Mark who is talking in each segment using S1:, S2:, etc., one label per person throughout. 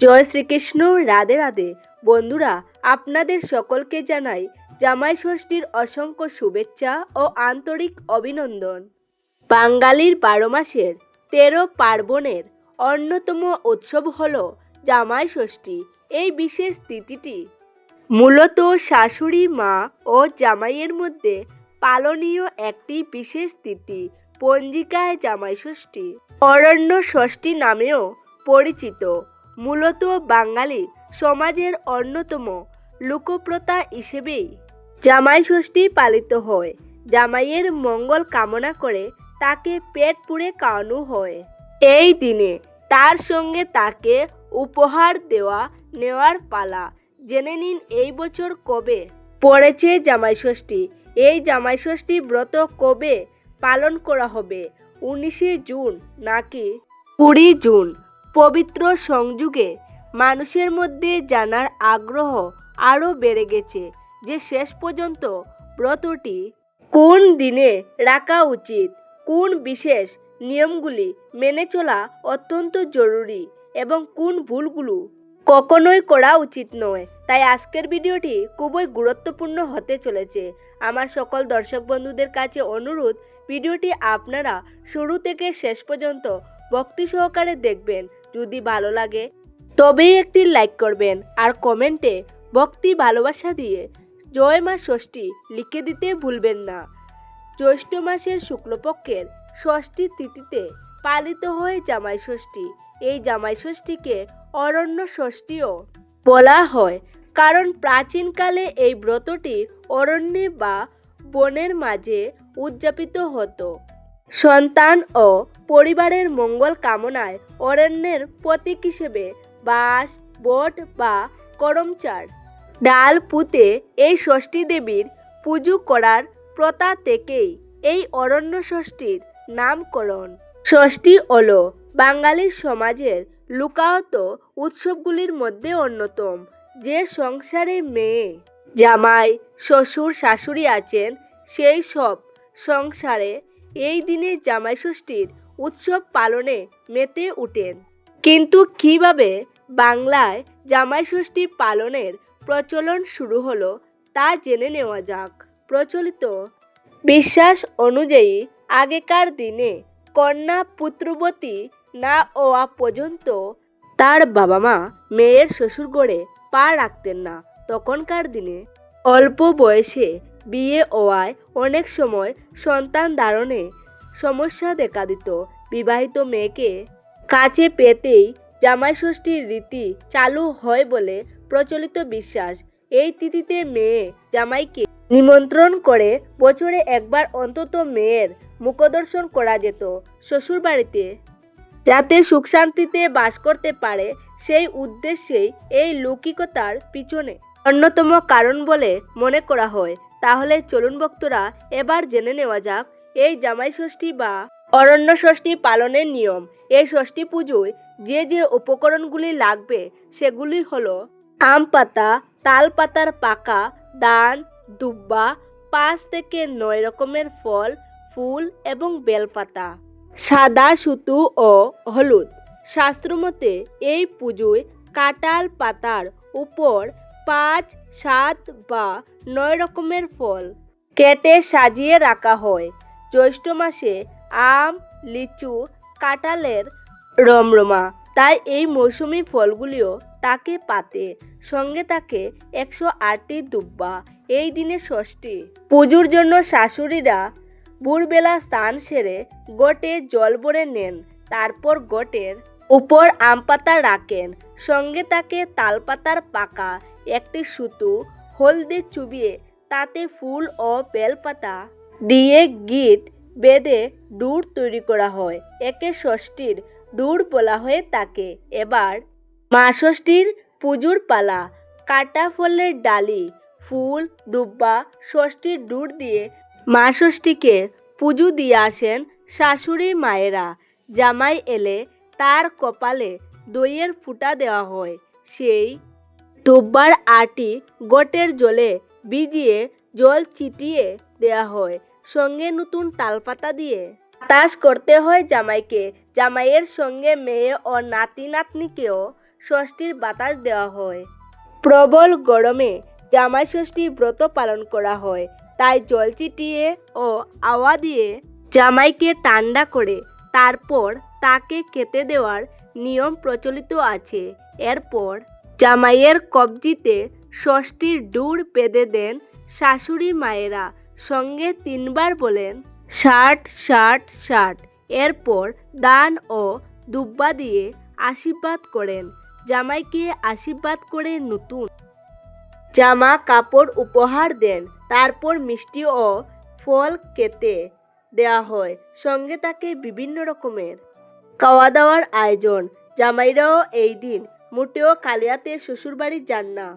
S1: জয় শ্রীকৃষ্ণ। রাধে রাধে। বন্ধুরা, আপনাদের সকলকে জানাই জামাই ষষ্ঠীর অসংখ্য শুভেচ্ছা ও আন্তরিক অভিনন্দন। বাঙালির 12 মাসের 13 পার্বণের অন্যতম উৎসব হল জামাই ষষ্ঠী। এই বিশেষ তিথিটি মূলত শাশুড়ি মা ও জামাইয়ের মধ্যে পালনীয় একটি বিশেষ তিথি। পঞ্জিকায় জামাই ষষ্ঠী অরণ্য ষষ্ঠী নামেও পরিচিত। মূলত বাঙালি সমাজের অন্যতম লোকপ্রথা হিসেবেই জামাই ষষ্ঠী পালিত হয়। জামাইয়ের মঙ্গল কামনা করে তাকে পেট পুড়ে খাওয়ানো হয়। এই দিনে তার সঙ্গে তাকে উপহার দেওয়া নেওয়ার পালা। জেনে নিন এই বছর কবে পড়েছে জামাই ষষ্ঠী। এই জামাই ষষ্ঠী ব্রত কবে পালন করা হবে? 19শে জুন নাকি 20 জুন? পবিত্র সংযোগে মানুষের মধ্যে জানার আগ্রহ আরও বেড়ে গেছে যে শেষ পর্যন্ত ব্রতটি কোন দিনে রাখা উচিত, কোন বিশেষ নিয়মগুলি মেনে চলা অত্যন্ত জরুরি এবং কোন ভুলগুলো কখনোই করা উচিত নয়। তাই আজকের ভিডিওটি খুবই গুরুত্বপূর্ণ হতে চলেছে। আমার সকল দর্শক বন্ধুদের কাছে অনুরোধ, ভিডিওটি আপনারা শুরু থেকে শেষ পর্যন্ত ভক্তি সহকারে দেখবেন। যদি ভালো লাগে তবেই একটি লাইক করবেন আর কমেন্টে ভক্তি ভালোবাসা দিয়ে জয় মা ষষ্ঠী লিখে দিতে ভুলবেন না। জ্যৈষ্ঠ মাসের শুক্লপক্ষের ষষ্ঠী তিথিতে পালিত হয় জামাই ষষ্ঠী। এই জামাই ষষ্ঠীকে অরণ্য ষষ্ঠীও বলা হয়, কারণ প্রাচীনকালে এই ব্রতটি অরণ্যে বা বনের মাঝে উদযাপিত হতো। সন্তান ও পরিবারের মঙ্গল কামনায় অরণ্যের প্রতীক হিসেবে বাঁশ, বট বা করমচার ডাল পুঁতে এই ষষ্ঠী দেবীর পুজো করার প্রথা থেকেই এই অরণ্য ষষ্ঠীর নামকরণ। ষষ্ঠী হল বাঙালি সমাজের লুকায়িত উৎসবগুলির মধ্যে অন্যতম। যে সংসারে মেয়ে, জামাই, শ্বশুর, শাশুড়ি আছেন, সেই সব সংসারে এই দিনে জামাই ষষ্ঠীর উৎসব পালনে মেতে ওঠেন। কিন্তু কিভাবে বাংলায় জামাই ষষ্ঠী পালনের প্রচলন শুরু হলো তা জেনে নেওয়া যাক। প্রচলিত বিশ্বাস অনুযায়ী আগেকার দিনে কন্যা পুত্রবতী না হওয়া পর্যন্ত তার বাবা মা মেয়ের শ্বশুরঘরে পা রাখতেন না। তখনকার দিনে অল্প বয়সে বিয়ে হওয়ায় অনেক সময় সন্তান ধারণে সমস্যা দেখা দিত। বিবাহিত মেয়েকে কাছে পেতেই জামাই ষষ্ঠীর রীতি চালু হয় বলে প্রচলিত বিশ্বাস। এই তিথিতে মেয়ে জামাইকে নিমন্ত্রণ করে বছরে একবার অন্তত মেয়ের মুখদর্শন করা যেত। শ্বশুরবাড়িতে যাতে সুখ শান্তিতে বাস করতে পারে, সেই উদ্দেশ্যেই এই লৌকিকতার পিছনে অন্যতম কারণ বলে মনে করা হয়। তাহলে চলুন ভক্তরা, এবার জেনে নেওয়া যাক এই জামাই ষষ্ঠী বা অরণ্য ষষ্ঠী পালনের নিয়ম। এই ষষ্ঠী পুজোয় যে যে উপকরণগুলি লাগবে সেগুলি হলো আম পাতা, তাল পাতার পাকা, দান, দুব্বা, 5 থেকে 9 রকমের ফল, ফুল এবং বেলপাতা, সাদা সুতো ও হলুদ। শাস্ত্রমতে এই পুজোয় কাঁঠাল পাতার উপর 5, 7 বা 9 রকমের ফল কেটে সাজিয়ে রাখা হয়। জ্যৈষ্ঠ মাসে আম, লিচু, কাঁঠালের রমরমা, তাই এই মৌসুমি ফলগুলিও তাকে পাতে। সঙ্গে থাকে 108টি দুব্বা। এই দিনে ষষ্ঠী পুজোর জন্য শাশুড়িরা ভোরবেলা স্নান সেরে ঘটে জল ভরে নেন। তারপর ঘটের উপর আম পাতা রাখেন। সঙ্গে থাকে তালপাতার পাকা একটি সুতো, হলদে চুবিয়ে তাতে ফুল ও বেলপাতা দিয়ে গিট বেঁধে ডুর তৈরি করা হয়। একে ষষ্ঠীর ডুর বলা হয়ে থাকে। এবার মা ষষ্ঠীর পুজোর পালা। কাটা ফলের ডালি, ফুল, দুব্বা, ষষ্ঠীর ডুর দিয়ে মা ষষ্ঠীকে পুজো দিয়ে আসেন শাশুড়ি মায়েরা। জামাই এলে তার কপালে দইয়ের ফুটা দেওয়া হয়। সেই দুব্বার আটি গোটের জলে ভিজিয়ে জল ছিটিয়ে দেওয়া হয়। সঙ্গে নতুন তালপাতা দিয়ে বাতাস করতে হয় জামাইকে। জামাইয়ের সঙ্গে মেয়ে ও নাতি নাতনিকেও ষষ্ঠীর বাতাস দেওয়া হয়। প্রবল গরমে জামাই ষষ্ঠী ব্রত পালন করা হয়, তাই জল ছিটিয়ে ও আওয়া দিয়ে জামাইকে ঠান্ডা করে তারপর তাকে খেতে দেওয়ার নিয়ম প্রচলিত আছে। এরপর জামাইয়ের কবজিতে ষষ্ঠীর ডুর বেঁধে দেন শাশুড়ি মায়েরা, সঙ্গে 3 বার বলেন 60 60 60। এরপর দান ও দুব্বা দিয়ে আশীর্বাদ করেন। জামাইকে আশীর্বাদ করে নতুন জামা কাপড় উপহার দেন। তারপর মিষ্টি ও ফল খেতে দেওয়া হয়, সঙ্গে তাকে বিভিন্ন রকমের খাওয়া দাওয়ার আয়োজন। জামাইরাও এই দিন মোটেও খালি হাতে শ্বশুরবাড়ি যান না।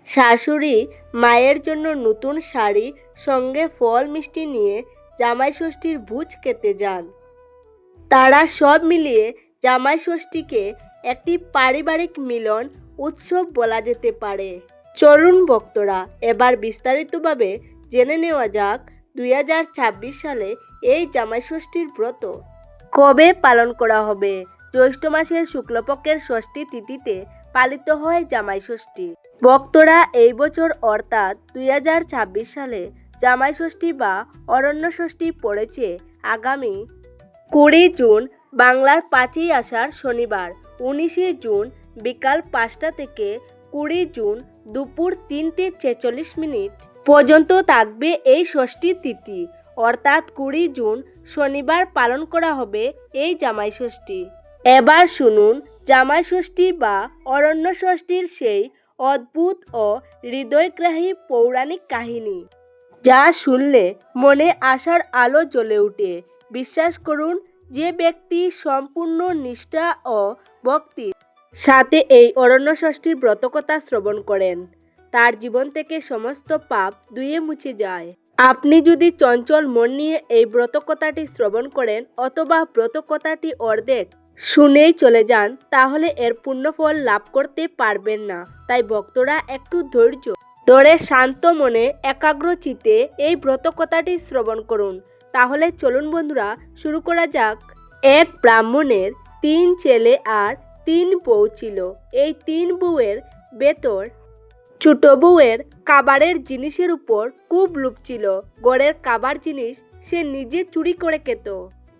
S1: শাশুড়ি মায়ের জন্য নতুন শাড়ি সঙ্গে ফল মিষ্টি নিয়ে জামাই ষষ্ঠীর ভোজ খেতে যান। তারা সব মিলিয়ে জামাই ষষ্ঠীকে একটি পারিবারিক মিলন উৎসব বলা যেতে পারে। চলুন ভক্তরা, এবার বিস্তারিতভাবে জেনে নেওয়া যাক 2026 সালে এই জামাই ষষ্ঠীর ব্রত কবে পালন করা হবে। জ্যৈষ্ঠ মাসের শুক্লপক্ষের ষষ্ঠী তিথিতে পালিত হয় জামাই ষষ্ঠী। ভক্তরা, এই বছর অর্থাৎ 2026 সালে জামাই ষষ্ঠী বা অরণ্য ষষ্ঠী পড়েছে আগামী 20 জুন, বাংলার 5ই আষাঢ় শনিবার। 19 জুন বিকাল 5টা থেকে 20 জুন দুপুর 3:46 পর্যন্ত থাকবে এই ষষ্ঠী তিথি। অর্থাৎ 20 জুন শনিবার পালন করা হবে এই জামাই ষষ্ঠী। এবার শুনুন জামাই ষষ্ঠী বা অরণ্য ষষ্ঠীর সেই অদ্ভুত ও হৃদয়গ্রাহী পৌরাণিক কাহিনী, যা শুনলে মনে আশার আলো জ্বলে ওঠে। বিশ্বাস করুন, যে ব্যক্তি সম্পূর্ণ নিষ্ঠা ও ভক্তির সাথে এই অরণ্য ষষ্ঠীর ব্রতকথা শ্রবণ করেন, তার জীবন থেকে সমস্ত পাপ ধুয়ে মুছে যায়। আপনি যদি চঞ্চল মন নিয়ে এই ব্রতকথাটি শ্রবণ করেন অথবা ব্রতকথাটি অর্ধেক শুনেই চলে যান, তাহলে এর পুণ্যফল লাভ করতে পারবেন না। তাই ভক্তরা একটু ধৈর্য ধরে শান্ত মনে একাগ্র চিত্তে এই ব্রতকথাটি শ্রবণ করুন। তাহলে চলুন বন্ধুরা, শুরু করা যাক। এক ব্রাহ্মণের 3 ছেলে আর 3 বউ ছিল। এই 3 বউয়ের ভেতর ছোট বউয়ের খাবারের জিনিসের উপর খুব লোভ ছিল। ঘরের খাবার জিনিস সে নিজে চুরি করে খেত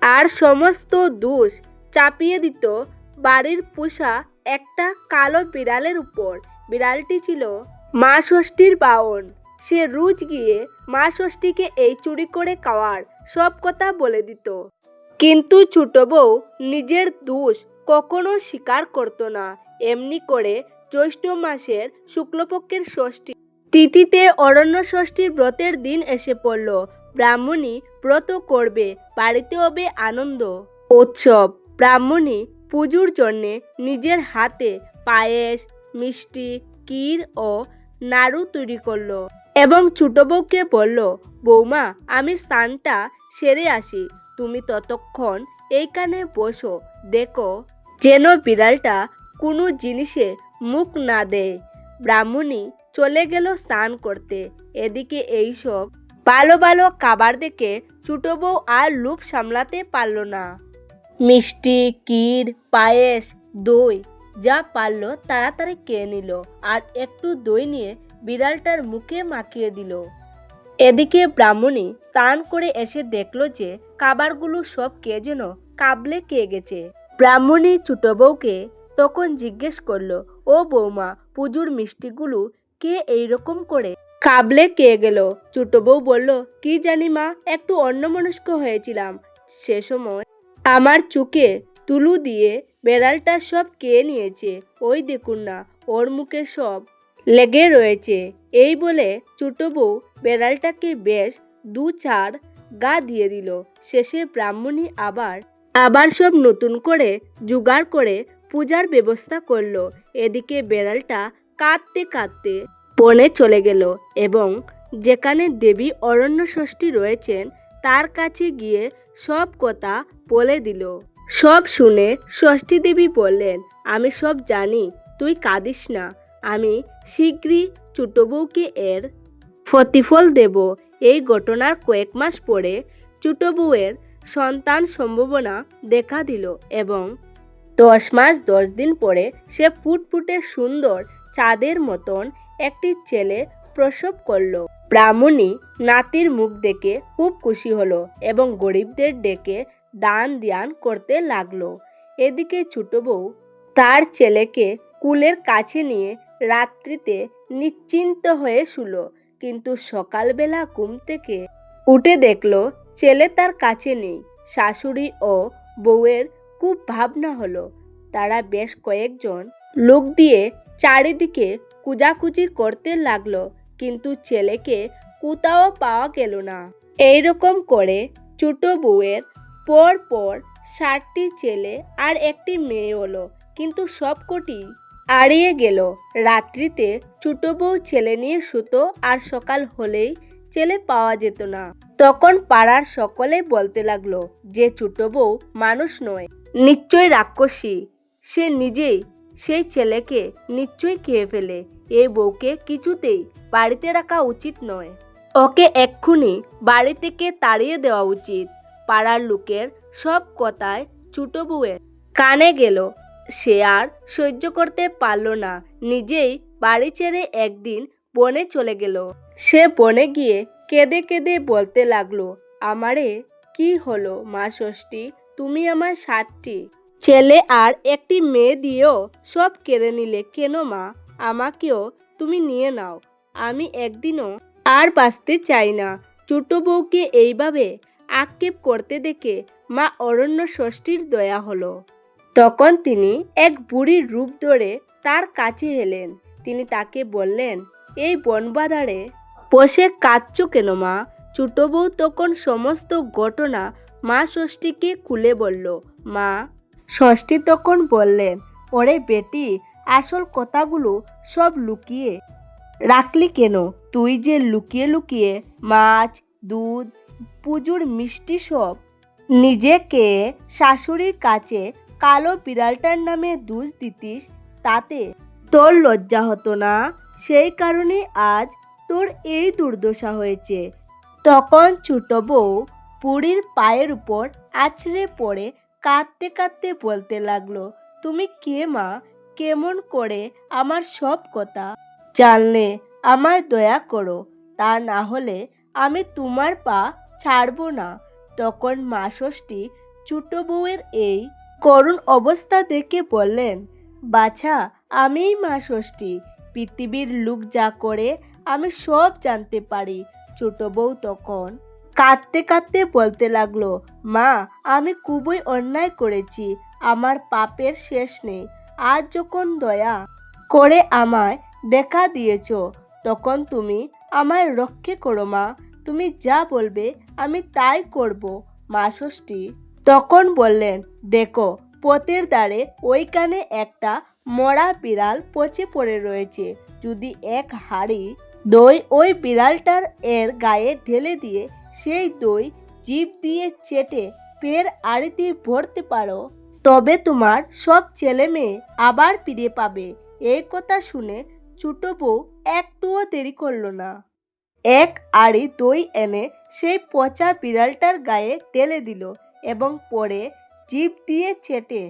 S1: আর সমস্ত দোষ চাপিয়ে দিত বাড়ির পোষা একটা কালো বিড়ালের উপর। বিড়ালটি ছিল মা ষষ্ঠীর বাহন। সে রোজ গিয়ে মা ষষ্ঠীকে এই চুরি করে খাওয়ার সব কথা বলে দিত, কিন্তু ছোট বউ নিজের দোষ কখনো স্বীকার করত না। এমনি করে জ্যৈষ্ঠ মাসের শুক্লপক্ষের ষষ্ঠী তিথিতে অরণ্য ষষ্ঠীর ব্রতের দিন এসে পড়ল। ব্রাহ্মণী ব্রত করবে, বাড়িতে হবে আনন্দ উৎসব। ব্রাহ্মণী পুজোর জন্যে নিজের হাতে পায়েস, মিষ্টি, ক্ষীর ও নাড়ু তৈরি করলো এবং ছোট বউকে বলল, বৌমা, আমি স্নানটা সেরে আসি, তুমি ততক্ষণ এইখানে বসো, দেখো যেন বিড়ালটা কোনো জিনিসে মুখ না দেয়। ব্রাহ্মণী চলে গেল স্নান করতে। এদিকে এইসব ভালো ভালো খাবার দেখে ছোট বউ আর লোভ সামলাতে পারল না। মিষ্টি, ক্ষীর, পায়েস, দই যা পারল তাড়াতাড়ি খেয়ে নিল আর একটু দই নিয়ে বিড়ালটার মুখে মাখিয়ে দিল। এদিকে ব্রাহ্মণী স্নান করে এসে দেখল যে খাবারগুলো সব কে যেন কাবলে খেয়ে গেছে। ব্রাহ্মণী ছোট বউকে তখন জিজ্ঞেস করলো, ও বৌমা, পুজোর মিষ্টিগুলো কে এইরকম করে কাবলে খেয়ে গেল? ছোট বউ বলল, কি জানি মা, একটু অন্যমনস্ক হয়েছিলাম। সে সময় আমার চোখে তুলু দিয়ে বেড়ালটা সব খেয়ে নিয়েছে। ওই দেখুন না, ওর মুখে সব লেগে রয়েছে। এই বলে ছোট বউ বেড়ালটাকে বেশ 2-4 গা দিয়ে দিল। শেষে ব্রাহ্মণী আবার সব নতুন করে জোগাড় করে পূজার ব্যবস্থা করলো। এদিকে বেড়ালটা কাঁদতে কাঁদতে বনে চলে গেল এবং যেখানে দেবী অরণ্য ষষ্ঠী রয়েছেন তার কাছে গিয়ে সব কথা বলে দিল। সব শুনে ষষ্ঠী দেবী বললেন, আমি সব জানি, তুই কাঁদিস না, আমি শীঘ্রই ছোট বউকে এর প্রতিফল দেব। এই ঘটনার কয়েক মাস পরে ছোট বউয়ের সন্তান সম্ভাবনা দেখা দিল এবং 10 মাস 10 দিন পরে সে ফুটফুটে সুন্দর চাঁদের মতন একটি ছেলে প্রসব করলো। ব্রাহ্মণী নাতির মুখ দেখে খুব খুশি হলো এবং গরিবদের ডেকে দান ধ্যান করতে লাগলো। এদিকে ছোট বউ তার ছেলেকে কুলের কাছে নিয়ে রাত্রিতে নিশ্চিন্ত হয়ে শুল। কিন্তু সকালবেলা ঘুম থেকে উঠে দেখলো ছেলে তার কাছে নেই। শাশুড়ি ও বউয়ের খুব ভাবনা হলো। তারা বেশ কয়েকজন লোক দিয়ে চারিদিকে খোঁজাখুঁজি করতে লাগলো, কিন্তু ছেলেকে কোথাও পাওয়া গেল না। এইরকম করে ছোট বউয়ের পর পর 7টি ছেলে আর একটি মেয়ে হলো, কিন্তু সবকটি হারিয়ে গেল। রাত্রিতে ছোট বউ ছেলে নিয়ে শুতো আর সকাল হলেই ছেলে পাওয়া যেত না। তখন পাড়ার সকলে বলতে লাগলো যে ছোট বউ মানুষ নয়, নিশ্চয় রাক্ষসী। সে নিজেই সেই ছেলেকে নিশ্চয়ই খেয়ে ফেলে। এই বউকে কিছুতেই বাড়িতে রাখা উচিত নয়, ওকে এক্ষুনি বাড়ি থেকে তাড়িয়ে দেওয়া উচিত। পাড়ার লোকের সব কথায় ছোট বউয়ের কানে গেল। সে আর সহ্য করতে পারল না, নিজেই বাড়ি ছেড়ে একদিন বনে চলে গেল। সে বনে গিয়ে কেঁদে কেঁদে বলতে লাগলো, আমারে কি হলো মা ষষ্ঠী, তুমি আমার 7টি ছেলে আর একটি মেয়ে দিয়েও সব কেড়ে নিলে কেন মা? আমাকেও তুমি নিয়ে নাও, আমি একদিনও আর বাঁচতে চাই না। ছোট বউকে এইভাবে আক্ষেপ করতে দেখে মা অরণ্য ষষ্ঠীর দয়া হলো। তখন তিনি এক বুড়ির রূপ ধরে তার কাছে এলেন। তিনি তাকে বললেন, এই বনবাদারে বসে কাঁদছো কেন মা? ছোট বউ তখন সমস্ত ঘটনা মা ষষ্ঠীকে খুলে বলল। মা ষষ্ঠী তখন বললেন, ওরে বেটি, আসল কথাগুলো সব লুকিয়ে রাখলি কেন? তুই যে লুকিয়ে লুকিয়ে মাছ, দুধ, পুজোর মিষ্টি সব নিজেকে শাশুড়ির কাছে কালো বিড়ালটার নামে দোষ দিতিস, তাতে তোর লজ্জা হতো না? সেই কারণে আজ তোর এই দুর্দশা হয়েছে। তখন ছোট বউ বুড়ির পায়ের উপর আছড়ে পড়ে কাঁদতে কাঁদতে বলতে লাগলো, তুমি কে মা? কেমন করে আমার সব কথা জানলে? আমায় দয়া করো, তা না হলে আমি তোমার পা ছাড়বো না। তখন মা ষষ্ঠী ছোট বউয়ের এই করুণ অবস্থা দেখে বললেন, বাছা, আমিই মা ষষ্ঠী। পৃথিবীর লোক যা করে আমি সব জানতে পারি। ছোট বউ তখন কাঁদতে কাঁদতে বলতে লাগলো, মা, আমি খুবই অন্যায় করেছি, আমার পাপের শেষ নেই। আজ যখন দয়া করে আমায় দেখা দিয়েছ, তখন তুমি আমায় রক্ষে করো মা। তুমি যা বলবে আমি তাই করব। মা ষষ্ঠী তখন বললেন, দেখো, পথের ধারে ওইখানে একটা মরা বিড়াল পচে পড়ে রয়েছে। যদি এক হাঁড়ি দই ওই বিড়ালটার এর গায়ে ঢেলে দিয়ে সেই দই জিভ দিয়ে চেটে পেট আড়িতে ভরতে পারো, তবে তোমার সব ছেলে মেয়ে আবার ফিরে পাবে। এই কথা শুনে ছোট বউ একটুও দেরি করল না। এক আড়ি দই এনে সেই পচা বিড়ালটার গায়ে ঢেলে দিল এবং পরে জিভ দিয়ে চেটে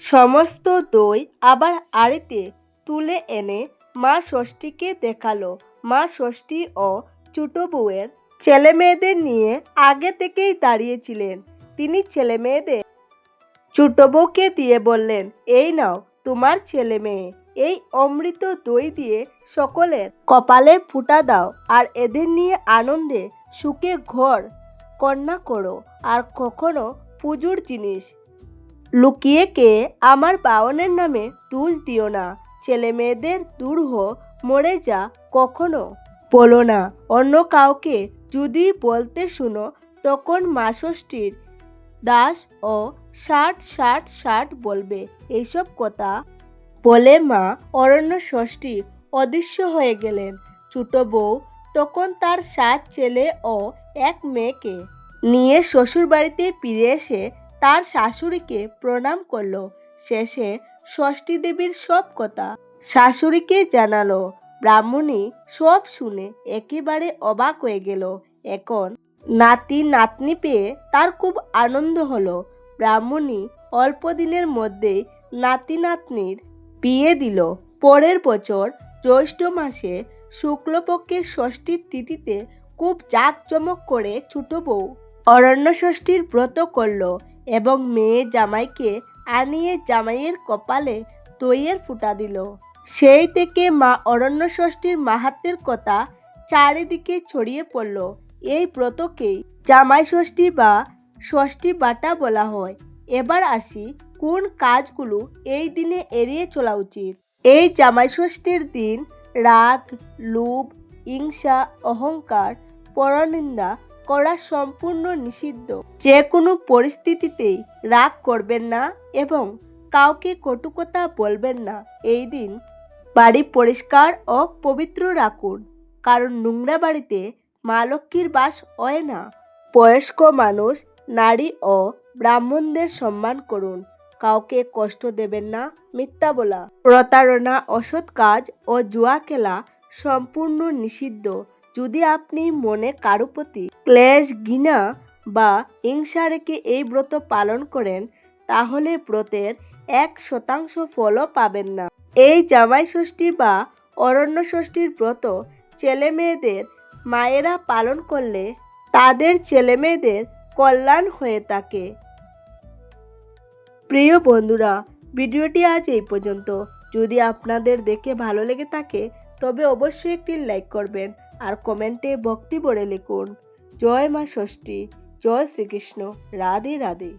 S1: সমস্ত দই আবার আড়িতে তুলে এনে মা ষষ্ঠীকে দেখালো। মা ষষ্ঠী ও ছোট বউয়ের ছেলে মেয়েদের নিয়ে আগে থেকেই দাঁড়িয়েছিলেন। তিনি ছেলে মেয়েদের ছোট বউকে দিয়ে বললেন, এই নাও তোমার ছেলে মেয়ে, এই অমৃত দই দিয়ে সকলের কপালে ফুটা দাও আর এদের নিয়ে আনন্দে সুখে ঘর কন্যা করো। আর কখনো পুজোর জিনিস লুকিয়ে কে আমার বাওনের নামে দোষ দিও না। ছেলে মেয়েদের দুর্হ মরে যা কখনো বলো না। অন্য কাউকে যদি বলতে শুনো, তখন মা ষষ্ঠীর দাস ও 60 বলবে। এইসব কথা বলে মা অরণ্য ষষ্ঠী অদৃশ্য হয়ে গেলেন। ছোট বউ তখন তার 7 ছেলে ও এক মেয়েকে নিয়ে শ্বশুর বাড়িতে ফিরে এসে তার শাশুড়িকে প্রণাম করলো। শেষে ষষ্ঠী দেবীর সব কথা শাশুড়িকে জানালো। ব্রাহ্মণী সব শুনে একেবারে অবাক হয়ে গেল। এখন নাতি নাতনি পেয়ে তার খুব আনন্দ হলো। ব্রাহ্মণী অল্প দিনের মধ্যেই নাতি নাতনির বিয়ে দিল। পরের বছর জ্যৈষ্ঠ মাসে শুক্লপক্ষের ষষ্ঠীর তিথিতে খুব জাঁকজমক করে ছোট বউ অরণ্য ষষ্ঠীর ব্রত করল এবং মেয়ে জামাইকে আনিয়ে জামাইয়ের কপালে দইয়ের ফোঁটা দিল। সেই থেকে মা অরণ্য ষষ্ঠীর মাহাত্ম্যের কথা চারিদিকে ছড়িয়ে পড়ল। এই ব্রতকেই জামাই ষষ্ঠী বা ষষ্ঠী বাটা বলা হয়। এবার আসি কোন কাজগুলো এই দিনে এড়িয়ে চলা উচিত। এই জামাই ষষ্ঠীর দিন রাগ, লোভ, হিংসা, অহংকার, পরনিন্দা করা সম্পূর্ণ নিষিদ্ধ। যে কোনো পরিস্থিতিতেই রাগ করবেন না এবং কাউকে কটু কথা বলবেন না। এই দিন বাড়ি পরিষ্কার ও পবিত্র রাখুন, কারণ নোংরা বাড়িতে মা লক্ষ্মীর বাস হয় না। বয়স্ক মানুষ, নারী ও ব্রাহ্মণদের সম্মান করুন। কাউকে কষ্ট দেবেন না। মিথ্যা বলা, প্রতারণা, অসৎ কাজ ও জুয়া খেলা সম্পূর্ণ নিষিদ্ধ। যদি আপনি মনে কারো প্রতি ক্লেশ, ঘৃণা বা হিংসা রেখে এই ব্রত পালন করেন, তাহলে ব্রতের 1% ফলও পাবেন না। এই জামাই ষষ্ঠী বা অরণ্য ষষ্ঠীর ব্রত ছেলে মেয়েদের মায়েরা পালন করলে তাদের ছেলে মেয়েদের কল্যাণ হয়ে থাকে। প্রিয় বন্ধুরা, ভিডিওটি আজ এই পর্যন্ত। যদি আপনাদের দেখে ভালো লেগে থাকে তবে অবশ্যই একটি লাইক করবেন আর কমেন্টে ভক্তি ভরে লিখুন। জয় মা ষষ্ঠী, জয় শ্রীকৃষ্ণ, রাধে রাধে।